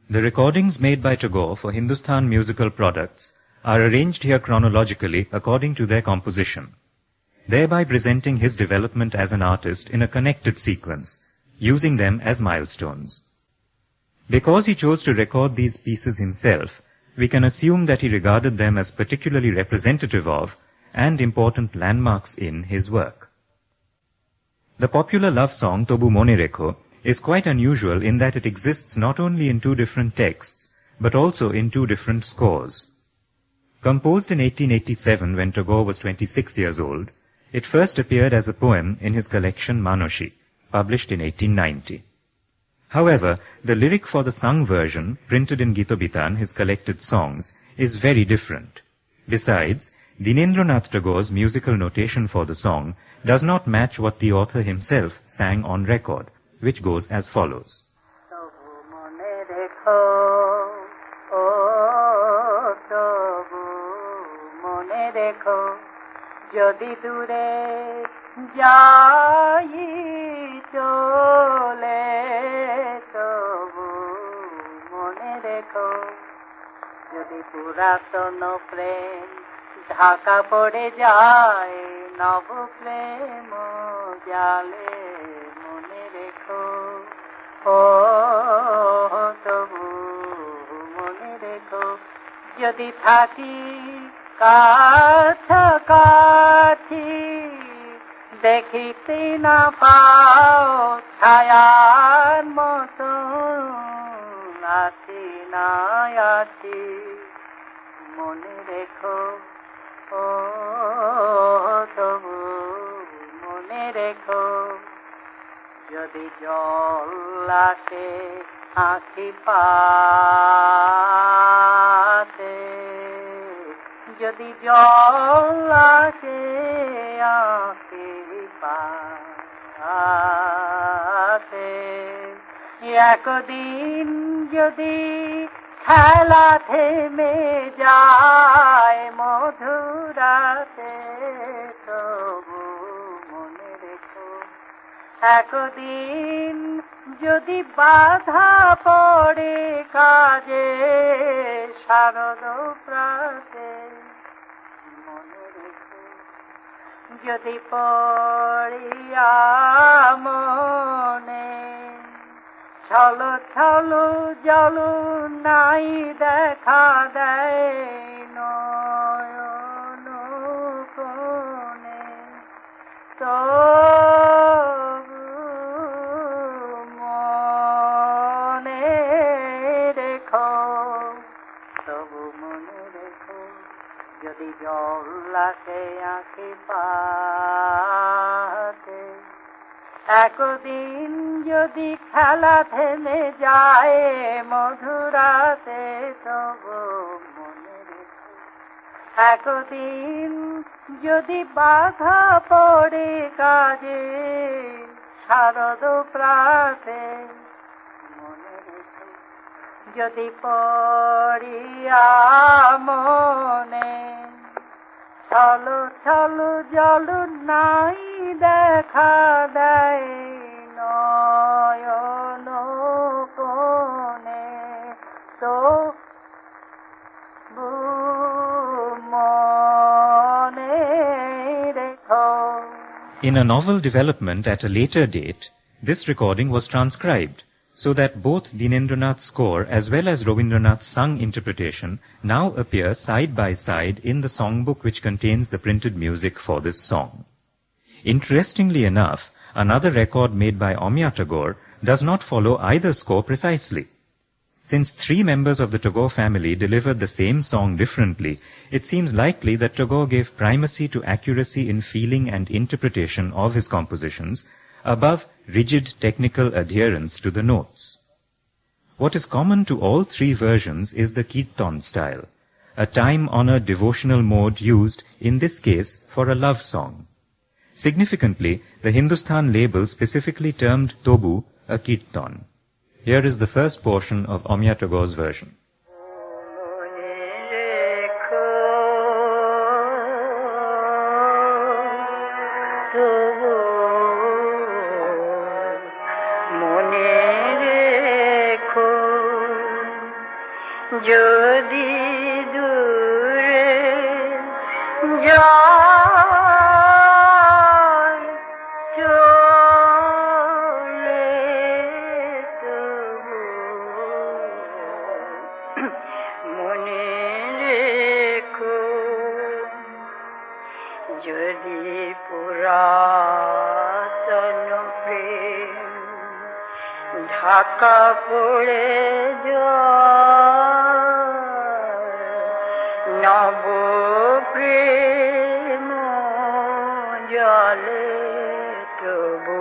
The recordings made by Tagore for Hindustan musical products are arranged here chronologically according to their composition, thereby presenting his development as an artist in a connected sequence, using them as milestones. Because he chose to record these pieces himself, we can assume that he regarded them as particularly representative of and important landmarks in his work. The popular love song Tobu Mone Rekho is quite unusual in that it exists not only in two different texts, but also in two different scores. Composed in 1887 when Tagore was 26 years old, it first appeared as a poem in his collection Manoshi, published in 1890. However, the lyric for the sung version, printed in Gitobitan, his collected songs, is very different. Besides, Dineन्द्रনাথ Tagore's musical notation for the song does not match what the author himself sang on record, which goes as follows. যদি দূরে যাই চলে তবু মনে রেখো যদি পুরাতন প্রেম ঢাকা পড়ে যায় নব প্রেম জালে মনে রেখো ও তবু মনে রেখো যদি থাকি কাছাকাছি দেখিতে না পাও ছায়ার মতো আছি না আছি মনে রেখো ও তবু মনে রেখো যদি জল আসে আঁখি পাতে যদি জল আসে আঁখি পাতে একদিন যদি খেলা থেমে যায় মধুরাতে তবু মনে রেখো একদিন যদি বাধা পড়ে কাজে শারদ প্রাতে মনে রেখো যদি পড়িয়া মনে ছলো ছলো জল নাই দেখা দেয় নয়ন কোণে তো মনে রেখো তবু মনে রেখো যদি জল আসে আঁখি পাতে একদিন যদি খেলা থেমে যায় মধুরাতে তবু মনে রেখো একদিন যদি বাধা পড়ে কাজে শারদ প্রাতে মনে রেখো যদি পড়িয়া মনে ছলো ছলো জল নাই দেখা দেয় নয়ন কোণে তো মনে রেখো. In a novel development at a later date, this recording was transcribed, so that both Dineन्द्रनाth's score as well as Rabindranath's sung interpretation now appear side by side in the songbook which contains the printed music for this song. Interestingly enough, another record made by Amya Tagore does not follow either score precisely. Since three members of the Tagore family delivered the same song differently, it seems likely that Tagore gave primacy to accuracy in feeling and interpretation of his compositions above rigid technical adherence to the notes. What is common to all three versions is the Kirtan style, a time-honored devotional mode used, in this case, for a love song. Significantly, the Hindustan label specifically termed Tobu a Kirtan. Here is the first portion of Amya Tagore's version. যদি দূরে যায় চলে তবু মনে রেখো যদি পুরাতন প্রেম ঢাকা পড়ে যায় নব প্রেম জলে তবু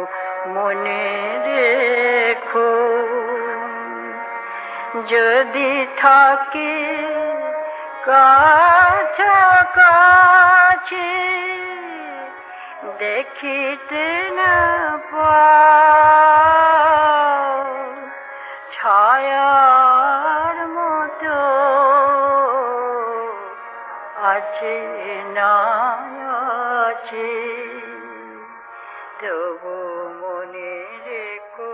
মনে রেখো যদি থাকে কাছাকাছি দেখিতে না পাও ছায়ার মতো আছে না আছে তবু মনে রেখো.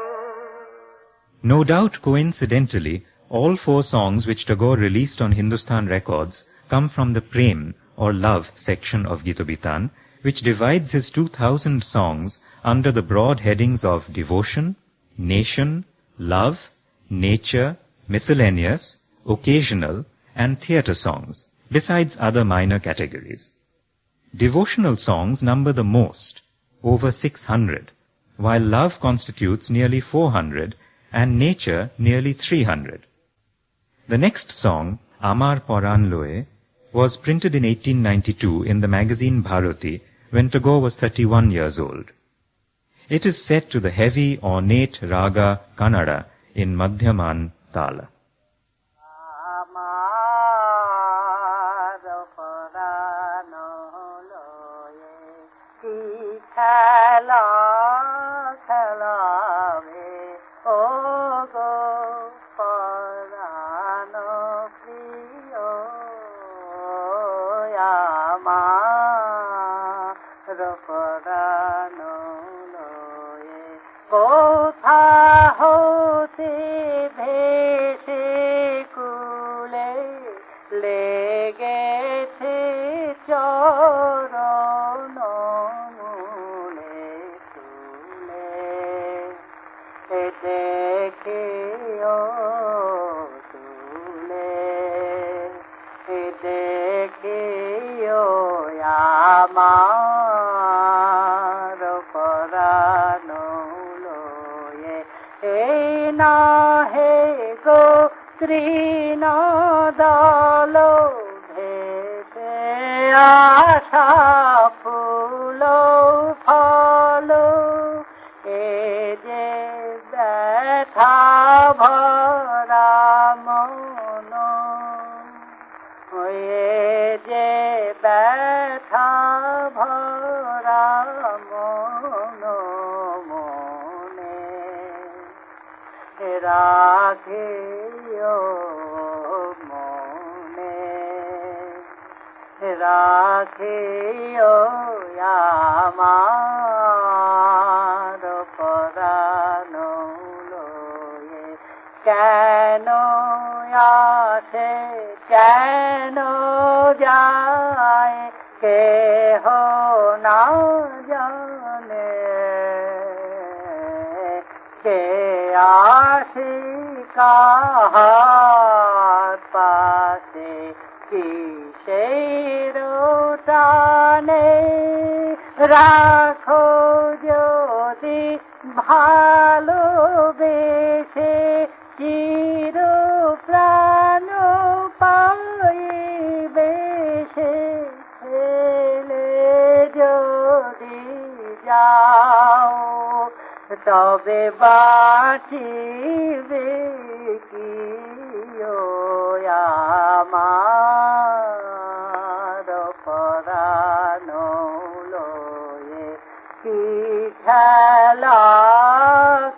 No doubt coincidentally, all 4 songs which Tagore released on Hindustan Records come from the Prem or love section of Gitobitan, which divides his 2000 songs under the broad headings of devotion, nation, love, nature, miscellaneous, occasional and theatre songs, besides other minor categories. Devotional songs number the most, over 600, while love constitutes nearly 400 and nature nearly 300. The next song, Amar Poran Loe, was printed in 1892 in the magazine Bharati when Tagore was 31 years old. It is set to the heavy, ornate raga Kannada in Madhyaman Tala. কোথা হতে ভেসে কুলে লেগেছে চরণ মূলে তুলে দেখিও তুলে দেখিও আমার পরাণ না হে গো তৃণ দল ভেসে আশা ফুল ফল এ যে ব্যথা ভরা মন এ যে ব্যথা ভরা মন রাখিও মনে রাখিও আমার পরাণ লয়ে কেন আসে কেন যায় কেহ না জানে কে আসি কাহার পাশে কিসের টানে রাখো যদি ভালোবেসে চির প্রাণ পাইবে সে ছেলে যদি যাও তবে বাঁচিবে কি আমার পরাণ লয়ে কি খেলা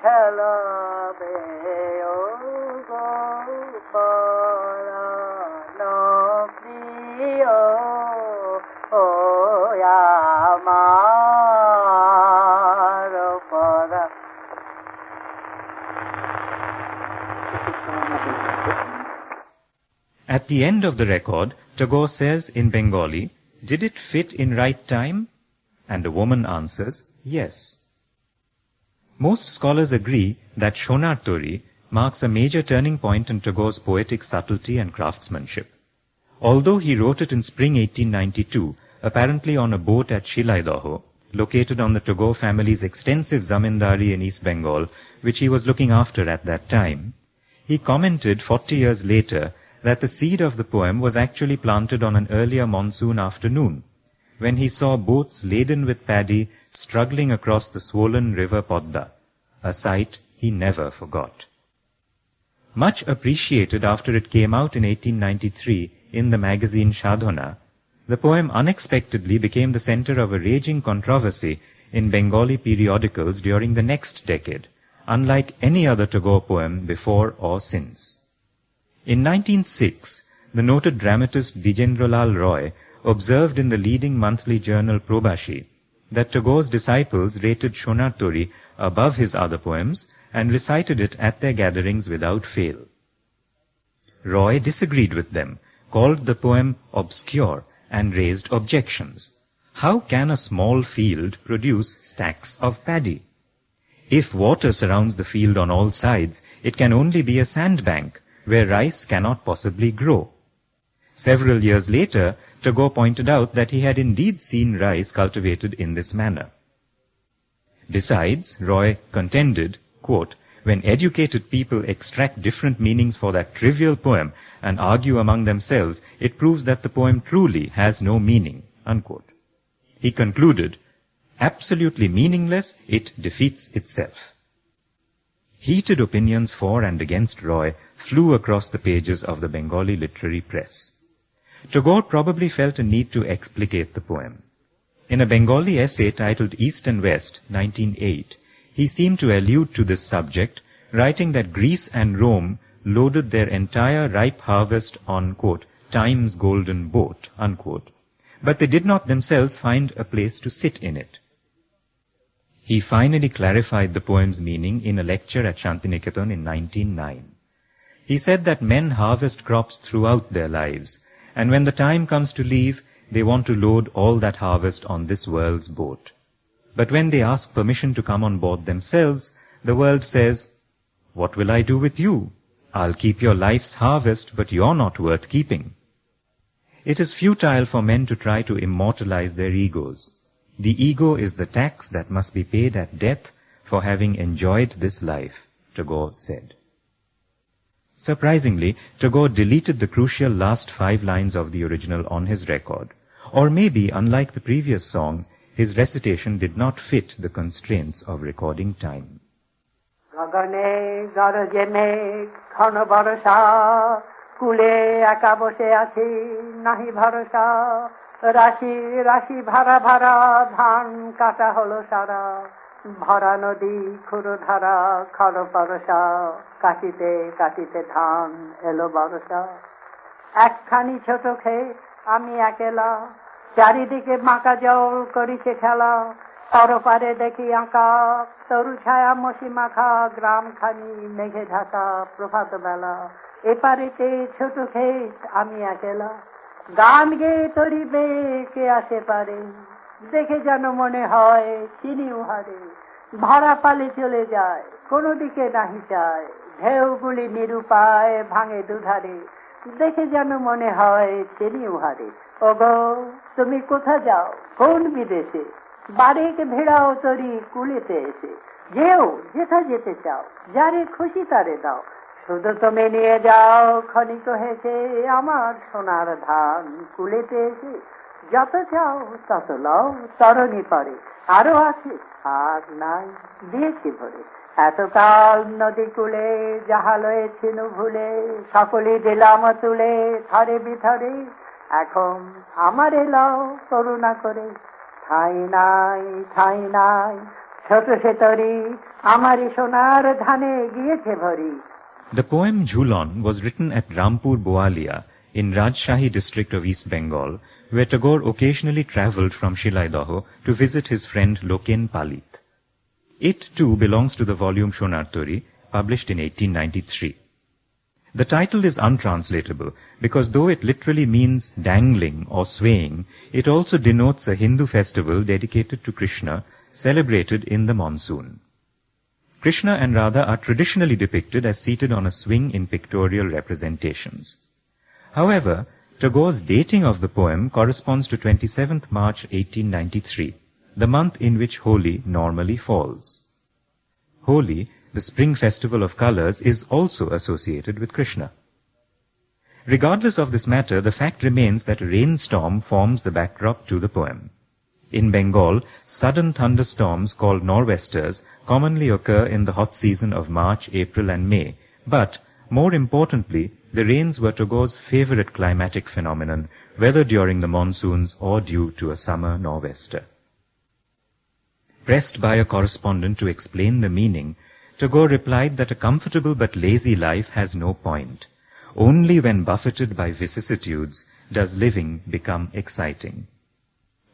খেলাবে ও গো পরাণ প্রিয় ও আমার পরাণ. At the end of the record, Tagore says in Bengali, "Did it fit in right time?" And a woman answers, "Yes." Most scholars agree that Shonar Tori marks a major turning point in Tagore's poetic subtlety and craftsmanship. Although he wrote it in spring 1892, apparently on a boat at Shilaidaho, located on the Tagore family's extensive zamindari in East Bengal, which he was looking after at that time, he commented 40 years later that the seed of the poem was actually planted on an earlier monsoon afternoon, when he saw boats laden with paddy struggling across the swollen river Podda, a sight he never forgot. Much appreciated after it came out in 1893 in the magazine Shadhana, the poem unexpectedly became the center of a raging controversy in Bengali periodicals during the next decade, unlike any other Tagore poem before or since. In 1906, the noted dramatist Dijendralal Roy observed in the leading monthly journal Probashi that Tagore's disciples rated Shonar Tori above his other poems and recited it at their gatherings without fail. Roy disagreed with them, called the poem obscure, and raised objections. How can a small field produce stacks of paddy? If water surrounds the field on all sides, it can only be a sandbank, where rice cannot possibly grow. Several years later, Tagore pointed out that he had indeed seen rice cultivated in this manner. Besides, Roy contended, quote, "When educated people extract different meanings for that trivial poem and argue among themselves, it proves that the poem truly has no meaning," unquote. He concluded, "Absolutely meaningless, it defeats itself." Heated opinions for and against Roy flew across the pages of the Bengali literary press. Tagore probably felt a need to explicate the poem. In a Bengali essay titled East and West, 1908, he seemed to allude to this subject, writing that Greece and Rome loaded their entire ripe harvest on, quote, "time's golden boat," unquote, but they did not themselves find a place to sit in it. He finally clarified the poem's meaning in a lecture at Shantiniketan in 1909. He said that men harvest crops throughout their lives, and when the time comes to leave, they want to load all that harvest on this world's boat. But when they ask permission to come on board themselves, the world says, "What will I do with you? I'll keep your life's harvest, but you're not worth keeping." It is futile for men to try to immortalize their egos. The ego is the tax that must be paid at death for having enjoyed this life, Tagore said. Surprisingly, Tagore deleted the crucial last 5 lines of the original on his record. Or maybe, unlike the previous song, his recitation did not fit the constraints of recording time. গগনে গরজে মেঘ ঘন বরষা কুলে একা বসে আছি নাহি ভরসা রাশি রাশি ভাড়া ভাড়া ধান কাটা হলো সারা ভরা নদী খুরো ধারা খর পরশা কাটিতে কাটিতে ধান এলো বরষা একখানি ছোট ক্ষেত আমি একেলা চারিদিকে বাঁকা জল করিছে খেলা পরপারে দেখি আঁকা তরু ছায়া মশি মাখা গ্রাম খানি মেঘে ঢাকা প্রভাত বেলা এপারেতে ছোট ক্ষেত আমি একেলা গান গেয়ে তরিবে কে আসে পারে দেখে যেন মনে হয় চিনি উহারে ভাড়া পালে চলে যায় কোনো দিকে নাহি যায় ঢেউগুলি নিরুপায় ভাঙে দুধারে দেখে যেন মনে হয় চিনি উহারে ওগো তুমি কোথা যাও কোন বিদেশে বারেক ভেড়াও তরি কুলেতে এসে যেও যেথা যেতে চাও যারে খুশি তারে দাও শুধু তুমি নিয়ে যাও ক্ষণিক হেসে আমার সোনার ধান কুলেতে এসে যত চাও তত লও তরণী পরে আরো আছে আর নাই দিয়েছি ভরে এতকাল নদী কূলে যাহা লয়েছিল ভুলে সকলে দিলাম তুলে থরে বিথরে এখন আমার এলাও করুণা করে ঠাই নাই ছোট সে তরি আমারই সোনার ধানে গিয়েছে ভরি. The poem Jhulon was written at Rampur Boalia in Rajshahi district of East Bengal, where Tagore occasionally travelled from Shilaidaho to visit his friend Loken Palit. It too belongs to the volume Shonar Tori, published in 1893. The title is untranslatable because though it literally means dangling or swaying, it also denotes a Hindu festival dedicated to Krishna, celebrated in the monsoon. Krishna and Radha are traditionally depicted as seated on a swing in pictorial representations. However, Tagore's dating of the poem corresponds to 27th March 1893, the month in which Holi normally falls. Holi, the spring festival of colors, is also associated with Krishna. Regardless of this matter, the fact remains that a rainstorm forms the backdrop to the poem. In Bengal, sudden thunderstorms called nor'westers commonly occur in the hot season of March, April and May, but, more importantly, the rains were Tagore's favorite climatic phenomenon, whether during the monsoons or due to a summer nor'wester. Pressed by a correspondent to explain the meaning, Tagore replied that a comfortable but lazy life has no point. Only when buffeted by vicissitudes does living become exciting.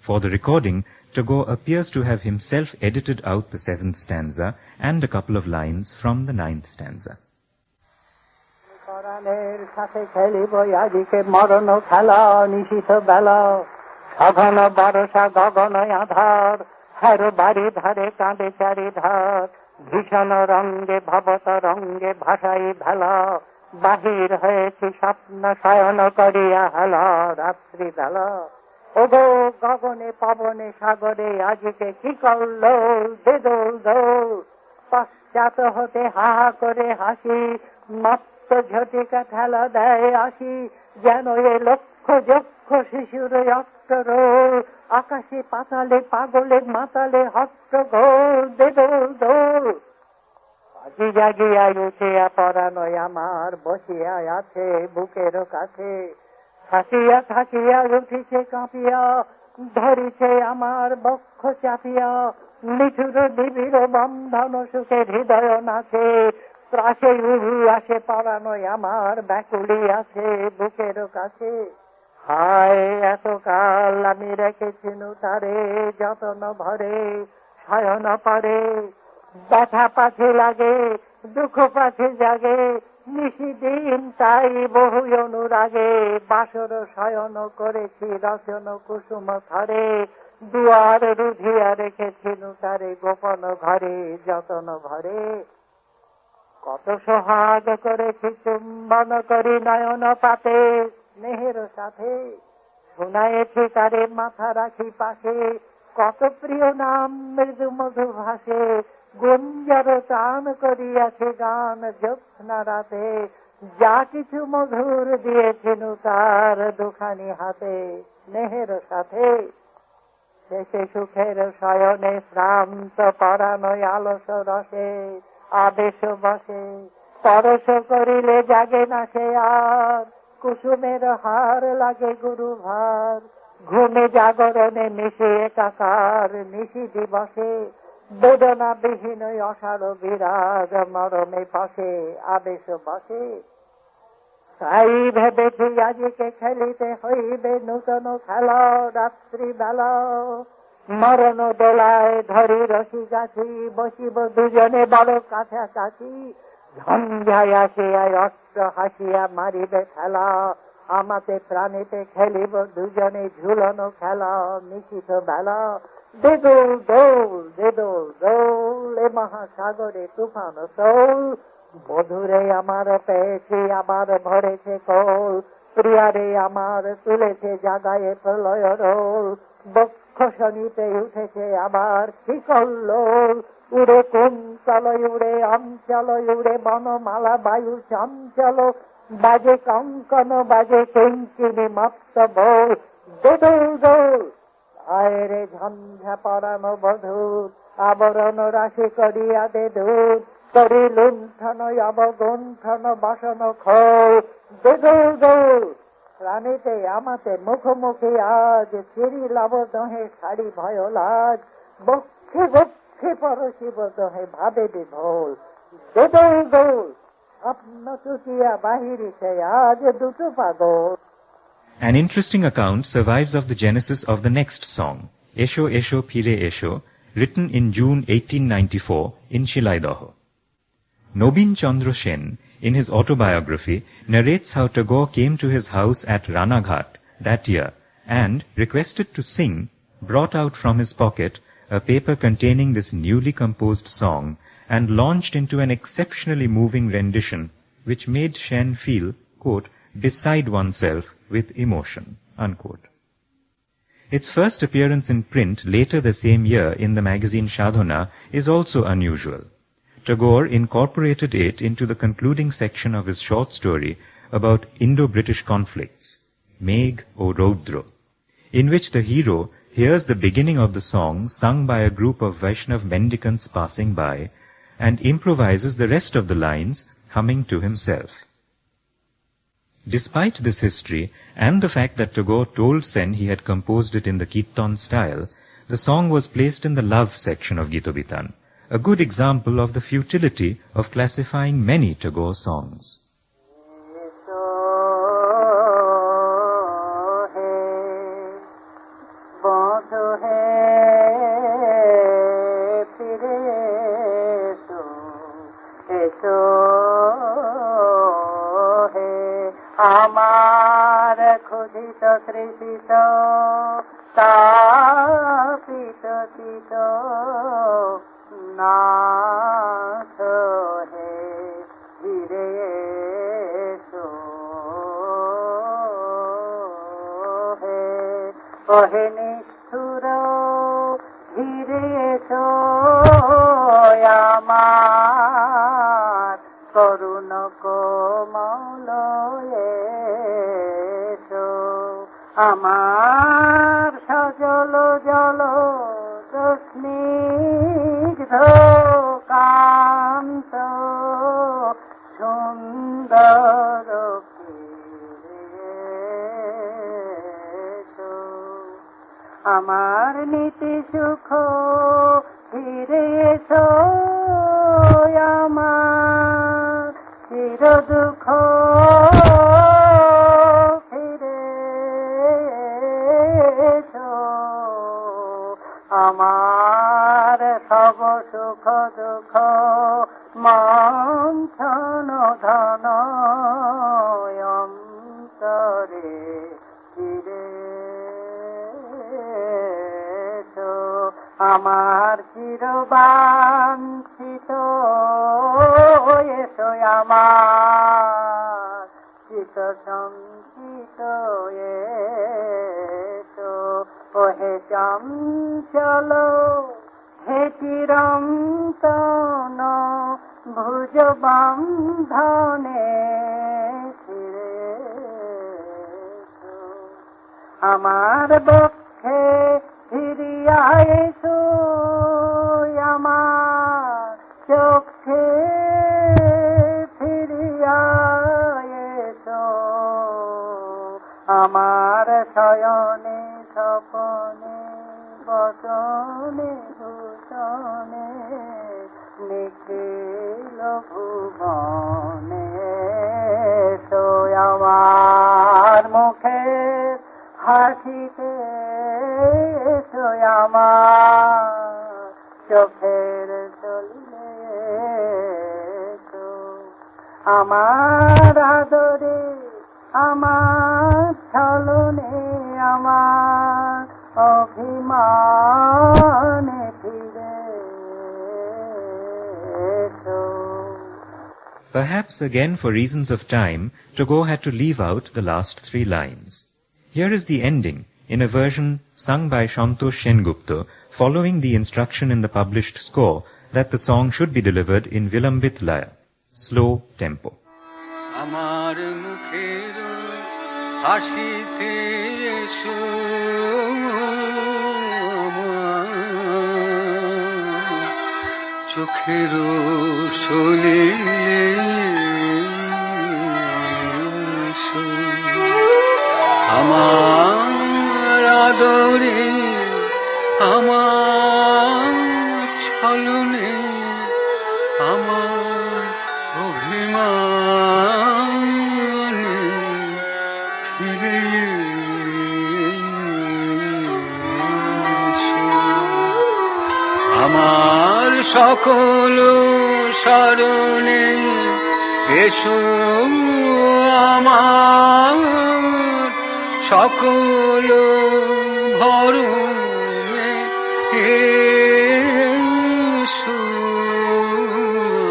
For the recording, Tagore appears to have himself edited out the 7th stanza and a couple of lines from the 9th stanza. ভীষণ রঙ্গে ভবত রঙ্গে ভাষাই ভেলা বাহির হয়েছে স্বপ্ন শয়ন করিয়া হেলা রাত্রি বেলা ওগো গগনে পবনে সাগরে আজকে কি করল বেদোল দোল পশ্চাৎ হতে হা হা করে হাসি মত্ত ঝটিকা ঠেলা দেয় আসি যেন এ লক্ষ যক্ষ শিশুর অক্টরোল আকাশে পাতালে পাগলে মাতালে হট্টগোল বেদোল দোল আজি জাগিয়া উঠিয়া পরানয় আমার বসিয়া আছে বুকের কাছে থাকিয়া থাকিয়া উঠিছে কাঁপিয়া ধরিছে আমার বক্ষ চাপিয়া নিঠুর নিবিড় বন্ধন সুখে হৃদয় নাচে ত্রাসে উহু আসে পরানয় আমার ব্যাকুলি আছে বুকের কাছে হায় এতকাল আমি রেখেছিনু তারে যতন ভরে শয়ন পরে ব্যথা পাছে লাগে দুঃখ পাছে জাগে নিশিদিন তাই বহু অনুরাগে বাসর শয়ন করেছি রচন কুসুম ধরে দুয়ার রুধিয়া রেখেছিনু তারে গোপন ঘরে যতন ভরে কত সোহাগ করেছি চুম্বন করি নয়ন পাতে স্নেহের সাথে শোনায়েছি তারে মাথা রাখি পাশে কত প্রিয় নাম মৃদু মধু ভাসে গুঞ্জর টান করিয়াছে গান জ্যোৎস্না রাতে যা কিছু মধুর দিয়েছেন তার দুখানি হাতে স্নেহের সাথে শেষে সুখের শয়নে শ্রান্ত পরানয় আলস রসে আবেশ বসে পরশ করিলে জাগে না সে আর কুসুমের হার লাগে গুরু ভার ঘুমে জাগরণে মিশে একাকার নিশি দিবসে বেদনা বিহীন অসার বিরাগ মরমে বসে আবেশ বসে তাই ভেবেছি আজকে খেলিতে হইবে নূতন খেলা রাত্রি বেলা মরণ দোলায় ধরি রসি গাছি বসিব দুজনে বড় কাছাকাছি ঝঞ্ঝায় আসিয়া অস্ত্র হাসিয়া মারিবে খেলা আমাতে প্রাণীতে খেলিব দুজনে ঝুলনো খেলা নিশিত বেলা দেদোল দোল দেদোল দোল এ মহাসাগরে তুফান তোল বধুরে আমার পেয়েছি আবার ভরেছে কোল প্রিয়ারে আমার তুলেছে জাগায়ে প্রলয় রোল বক্ষ শনিতে উঠেছে আবার কি কল্লোল উড়ে কুঞ্চল উড়ে অঞ্চল উড়ে বনমালা বায়ু চঞ্চল বাজে কঙ্কন বাজে কিঞ্চিনি মত্ত বোল দেদোল দোল আয়রে ঝঞ্ঝা পরানো বধূর আবরণ রাশি করিয়া দে দূর করি লুণ্ঠন অবগুণ্ঠন বসন খোল দেদোল দোল প্রাণীতে আমাতে মুখোমুখি আজ চিরি লাভ দহে শাড়ি ভয় লাজ বক্ষে বক্ষে পরশিব দহে ভাবে বিভোল দেদোল দোল স্বপ্ন চুকিয়া বাহিরিছে আজ দুটো পাগল. An interesting account survives of the genesis of the next song, Esho Esho Phire Esho, written in June 1894 in Shilaidaho. Nobin Chandra Sen, in his autobiography, narrates how Tagore came to his house at Ranaghat that year and, requested to sing, brought out from his pocket a paper containing this newly composed song and launched into an exceptionally moving rendition which made Sen feel, quote, beside oneself with emotion, unquote. Its first appearance in print later the same year in the magazine Shadhana is also unusual. Tagore incorporated it into the concluding section of his short story about Indo-British conflicts, Megh O Roudro, in which the hero hears the beginning of the song sung by a group of Vaishnav mendicants passing by and improvises the rest of the lines, humming to himself. Despite this history, and the fact that Tagore told Sen he had composed it in the Kirtan style, the song was placed in the love section of Gitobitan, a good example of the futility of classifying many Tagore songs. আমার ক্ষুধিত তৃষিত তাপিত চিত নাথ হে ধীরে এসো হে ওহে নিষ্ঠুর ধীরে এসো আমার করুণ কোমল এসো আমার সজল জল স্নিগ্ধ কান্ত সুন্দর এসো আমার নীতি সুখ ধীরে এসো আমার চির দুঃখ ফিরে এসো আমার সব সুখ দুঃখ মন্থন ধন অন্তরে ফিরে এসো আমার চিরবাঞ্ছিত এসো আমার চিত সঞ্চিত এসো ওহে চঞ্চল হে চিরন্তন ভুজ বন্ধনে ফিরে এসো আমার বক্ষে ফিরিয়া এসো আমার চোখে ফিরিয়া এসো আমার শয়নে স্বপনে বচনে ভূষণে নিখিল ভুবনে এসো আমার মুখে হাসিতে এসো আমার চোখের চলিলে এসো আমার আদরে আমার ছলনে আমার অভিমানে ফিরে এসো. Perhaps again for reasons of time, Tagore had to leave out the last three lines. Here is the ending, in a version sung by Santosh Sengupta, following the instruction in the published score that the song should be delivered in Vilambit Laya, slow tempo. আমার মুখের হাসিতে এসো চোখের সলিলে এসো আমার আদরে আমার ছলনে আমার অভিমানে ফিরে এসো আমার সকল স্মরণে এসো আমার সকল ভরমে, এসো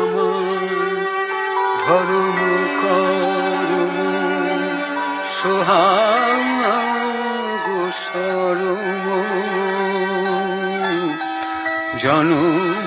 আমার ধর্ম করম সোহাগ সরম জনম